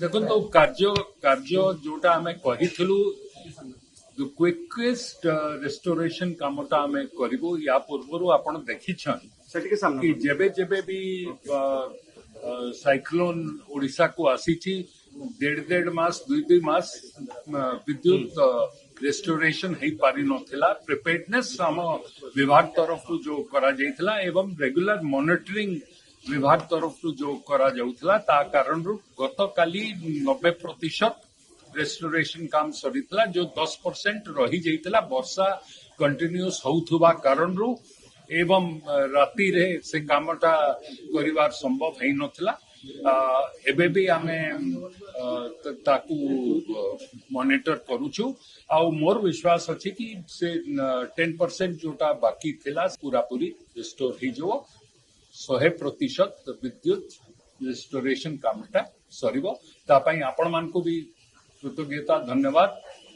देखो तो कार्य कार्य जोटा आम कहीलु क्विकेस्ट रेस्टोरेशन कामटा आम करू या पूर्व आप देखिछन कि जेबे जेबे भी साइक्लोन ओडिशा को आसी डेढ़ मास दुई मास विद्युत रेस्टोरेशन हो पारि नथिला प्रिपेयर्डनेस आम विभाग तरफ जो करा जायथिला एवं रेगुलर मॉनिटरिंग विभाग तरफ जो करा जाउथिला ता कारण गत काली 90% रेस्टोरेशन काम सरीतला जो 10% रही जाइतला वर्षा कंटिन्यूस होउथुबा कारण एवं राति रे से कामटा करिवार संभव है नथिला एबे भी आमे ताकू मॉनिटर करूछु आ मोर विश्वास अछि कि से 10% जोटा बाकी थिला पूरा पूरी रिस्टोर ही जो 100% विद्युत रेस्टोरेशन कामटा सरीबो तापाई आपण मान को भी कृतज्ञता धन्यवाद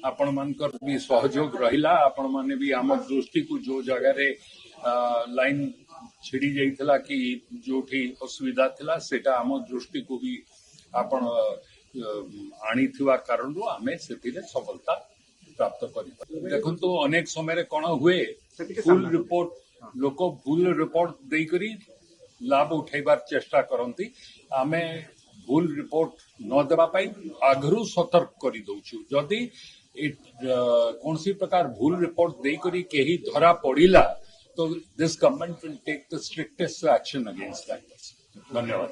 आपण मानकर भी सहयोग रहिला आपण माने भी आम दृष्टि को जो जगह रे लाइन छिड़ी जाइथिला कि जोठी असुविधा थिला सेटा आम दृष्टि को भी आपण आनीथिवा कारण आमे सेतिरे सफलता प्राप्त करि देखो तो अनेक समय रे कोन हुए फुल रिपोर्ट लोक फुल रिपोर्ट देई करी लाभ उठाइबार चेष्टा करती आमे भूल रिपोर्ट न देवा पाई आगरू सतर्क कर दउछु जदि कौन सी प्रकार भूल रिपोर्ट दे करी केही धरा पड़िला तो this government will take the strictest action against that. धन्यवाद।